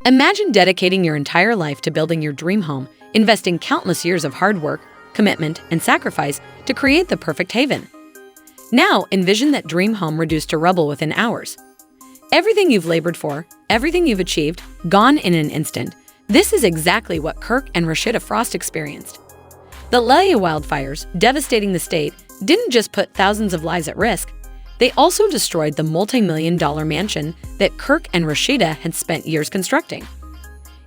Imagine dedicating your entire life to building your dream home, investing countless years of hard work, commitment, and sacrifice to create the perfect haven. Now, envision that dream home reduced to rubble within hours. Everything you've labored for, everything you've achieved, gone in an instant. This is exactly what Kirk and Rasheeda Frost experienced. The wildfires, devastating the state, didn't just put thousands of lives at risk. They also destroyed the multi-million-dollar mansion that Kirk and Rasheeda had spent years constructing.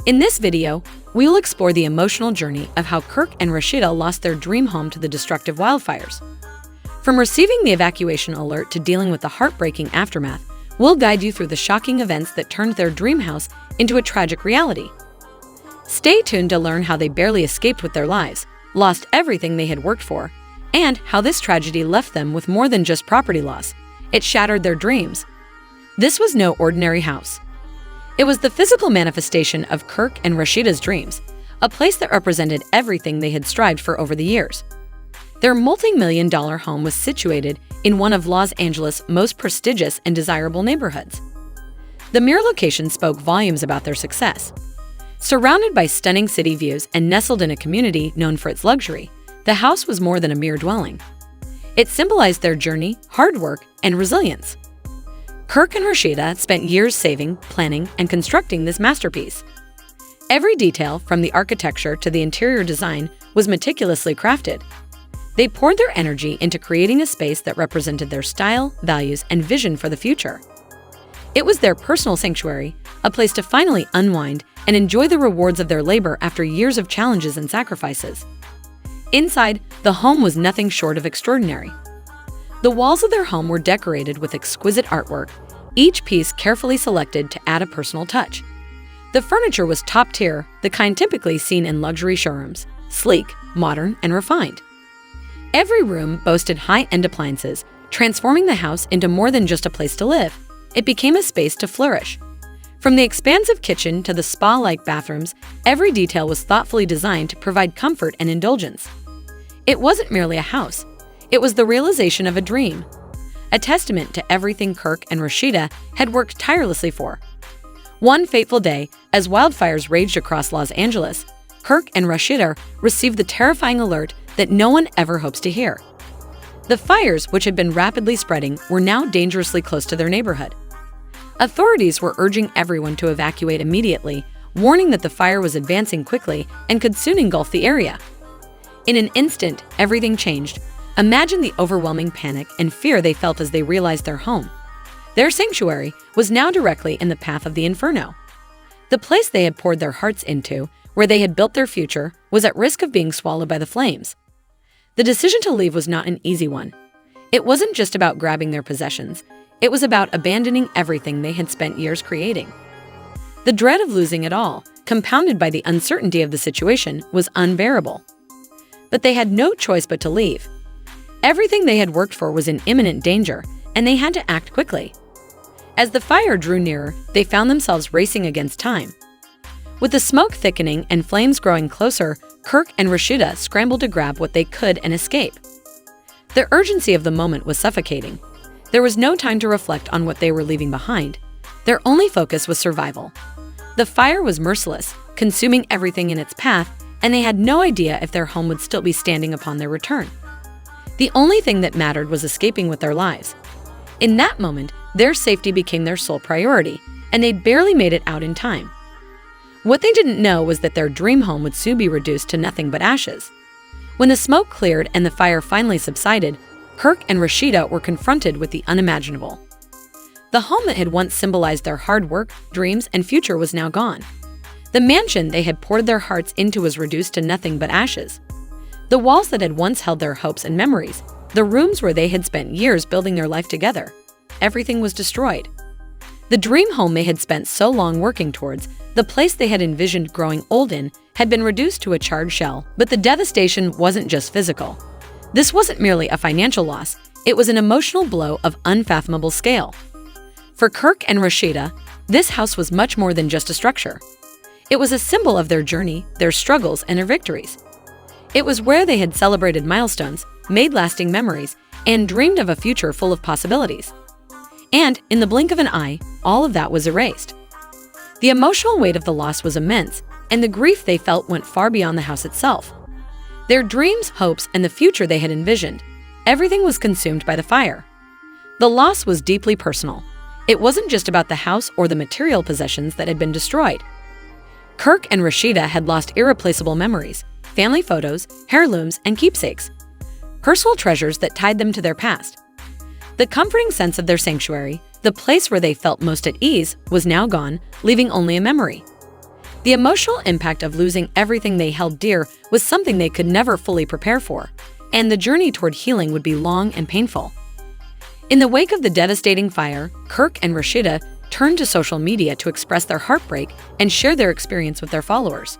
In this video, we'll explore the emotional journey of how Kirk and Rasheeda lost their dream home to the destructive wildfires. From receiving the evacuation alert to dealing with the heartbreaking aftermath, we'll guide you through the shocking events that turned their dream house into a tragic reality. Stay tuned to learn how they barely escaped with their lives, lost everything they had worked for, and how this tragedy left them with more than just property loss. It shattered their dreams. This was no ordinary house. It was the physical manifestation of Kirk and Rasheeda's dreams, a place that represented everything they had strived for over the years. Their multi-million-dollar home was situated in one of Los Angeles' most prestigious and desirable neighborhoods. The mere location spoke volumes about their success. Surrounded by stunning city views and nestled in a community known for its luxury, the house was more than a mere dwelling. It symbolized their journey, hard work, and resilience. Kirk and Rasheeda spent years saving, planning, and constructing this masterpiece. Every detail, from the architecture to the interior design, was meticulously crafted. They poured their energy into creating a space that represented their style, values, and vision for the future. It was their personal sanctuary, a place to finally unwind and enjoy the rewards of their labor after years of challenges and sacrifices. Inside, the home was nothing short of extraordinary. The walls of their home were decorated with exquisite artwork, each piece carefully selected to add a personal touch. The furniture was top-tier, the kind typically seen in luxury showrooms, sleek, modern, and refined. Every room boasted high-end appliances, transforming the house into more than just a place to live. It became a space to flourish. From the expansive kitchen to the spa-like bathrooms, every detail was thoughtfully designed to provide comfort and indulgence. It wasn't merely a house. It was the realization of a dream, a testament to everything Kirk and Rasheeda had worked tirelessly for. One fateful day, as wildfires raged across Los Angeles, Kirk and Rasheeda received the terrifying alert that no one ever hopes to hear. The fires, which had been rapidly spreading, were now dangerously close to their neighborhood. Authorities were urging everyone to evacuate immediately, warning that the fire was advancing quickly and could soon engulf the area. In an instant, everything changed. Imagine the overwhelming panic and fear they felt as they realized their home, their sanctuary, was now directly in the path of the inferno. The place they had poured their hearts into, where they had built their future, was at risk of being swallowed by the flames. The decision to leave was not an easy one. It wasn't just about grabbing their possessions. It was about abandoning everything they had spent years creating. The dread of losing it all, compounded by the uncertainty of the situation, was unbearable. But they had no choice but to leave. Everything they had worked for was in imminent danger, and they had to act quickly. As the fire drew nearer, they found themselves racing against time. With the smoke thickening and flames growing closer, Kirk and Rasheeda scrambled to grab what they could and escape. The urgency of the moment was suffocating. There was no time to reflect on what they were leaving behind. Their only focus was survival. The fire was merciless, consuming everything in its path, and they had no idea if their home would still be standing upon their return. The only thing that mattered was escaping with their lives. In that moment, their safety became their sole priority, and they barely made it out in time. What they didn't know was that their dream home would soon be reduced to nothing but ashes. When the smoke cleared and the fire finally subsided, Kirk and Rasheeda were confronted with the unimaginable. The home that had once symbolized their hard work, dreams, and future was now gone. The mansion they had poured their hearts into was reduced to nothing but ashes. The walls that had once held their hopes and memories, the rooms where they had spent years building their life together, everything was destroyed. The dream home they had spent so long working towards, the place they had envisioned growing old in, had been reduced to a charred shell. But the devastation wasn't just physical. This wasn't merely a financial loss, it was an emotional blow of unfathomable scale. For Kirk and Rasheeda, this house was much more than just a structure. It was a symbol of their journey, their struggles, and their victories. It was where they had celebrated milestones, made lasting memories, and dreamed of a future full of possibilities. And, in the blink of an eye, all of that was erased. The emotional weight of the loss was immense, and the grief they felt went far beyond the house itself. Their dreams, hopes, and the future they had envisioned, everything was consumed by the fire. The loss was deeply personal. It wasn't just about the house or the material possessions that had been destroyed. Kirk and Rasheeda had lost irreplaceable memories, family photos, heirlooms, and keepsakes, personal treasures that tied them to their past. The comforting sense of their sanctuary, the place where they felt most at ease, was now gone, leaving only a memory. The emotional impact of losing everything they held dear was something they could never fully prepare for, and the journey toward healing would be long and painful. In the wake of the devastating fire, Kirk and Rasheeda turned to social media to express their heartbreak and share their experience with their followers.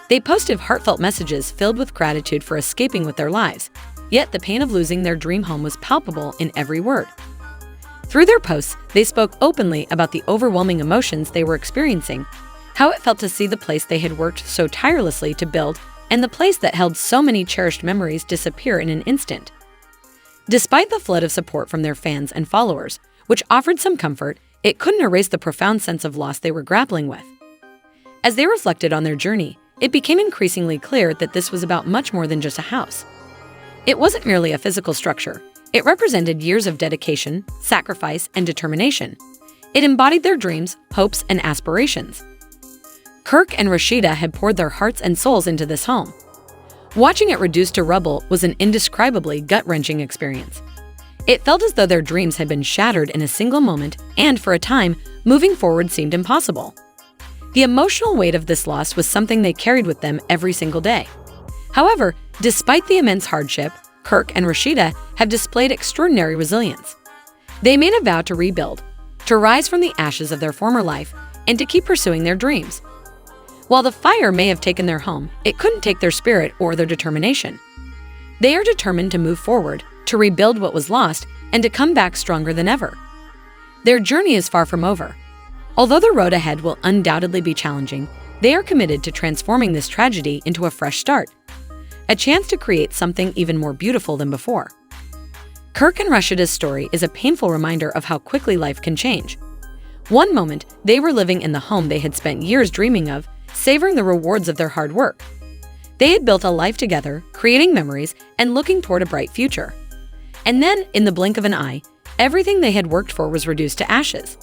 They posted heartfelt messages filled with gratitude for escaping with their lives, yet the pain of losing their dream home was palpable in every word. Through their posts, they spoke openly about the overwhelming emotions they were experiencing, how it felt to see the place they had worked so tirelessly to build and the place that held so many cherished memories disappear in an instant. Despite the flood of support from their fans and followers, which offered some comfort, it couldn't erase the profound sense of loss they were grappling with. As they reflected on their journey, it became increasingly clear that this was about much more than just a house. It wasn't merely a physical structure. It represented years of dedication, sacrifice, and determination. It embodied their dreams, hopes, and aspirations. Kirk and Rasheeda had poured their hearts and souls into this home. Watching it reduced to rubble was an indescribably gut-wrenching experience. It felt as though their dreams had been shattered in a single moment, and for a time, moving forward seemed impossible. The emotional weight of this loss was something they carried with them every single day. However, despite the immense hardship, Kirk and Rasheeda have displayed extraordinary resilience. They made a vow to rebuild, to rise from the ashes of their former life, and to keep pursuing their dreams. While the fire may have taken their home, it couldn't take their spirit or their determination. They are determined to move forward, to rebuild what was lost, and to come back stronger than ever. Their journey is far from over. Although the road ahead will undoubtedly be challenging, they are committed to transforming this tragedy into a fresh start, a chance to create something even more beautiful than before. Kirk and Rasheeda's story is a painful reminder of how quickly life can change. One moment, they were living in the home they had spent years dreaming of, savoring the rewards of their hard work. They had built a life together, creating memories, and looking toward a bright future. And then, in the blink of an eye, everything they had worked for was reduced to ashes.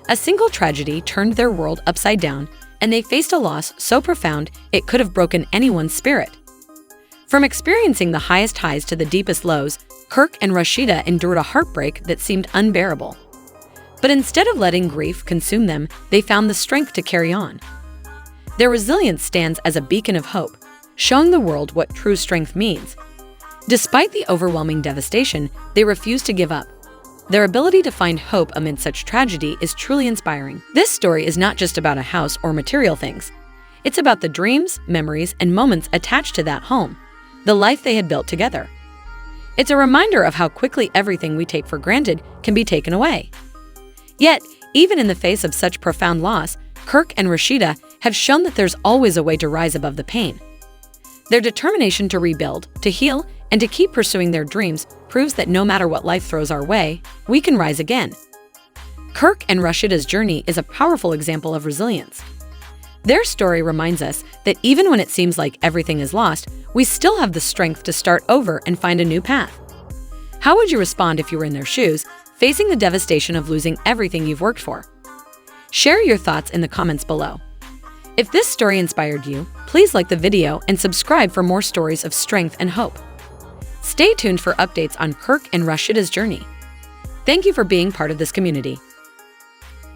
A single tragedy turned their world upside down, and they faced a loss so profound it could have broken anyone's spirit. From experiencing the highest highs to the deepest lows, Kirk and Rasheeda endured a heartbreak that seemed unbearable. But instead of letting grief consume them, they found the strength to carry on. Their resilience stands as a beacon of hope, showing the world what true strength means. Despite the overwhelming devastation, they refuse to give up. Their ability to find hope amid such tragedy is truly inspiring. This story is not just about a house or material things. It's about the dreams, memories, and moments attached to that home, the life they had built together. It's a reminder of how quickly everything we take for granted can be taken away. Yet, even in the face of such profound loss, Kirk and Rasheeda have shown that there's always a way to rise above the pain. Their determination to rebuild, to heal, and to keep pursuing their dreams proves that no matter what life throws our way, we can rise again. Kirk and Rasheeda's journey is a powerful example of resilience. Their story reminds us that even when it seems like everything is lost, we still have the strength to start over and find a new path. How would you respond if you were in their shoes, facing the devastation of losing everything you've worked for? Share your thoughts in the comments below. If this story inspired you, please like the video and subscribe for more stories of strength and hope. Stay tuned for updates on Kirk and Rasheeda's journey. Thank you for being part of this community.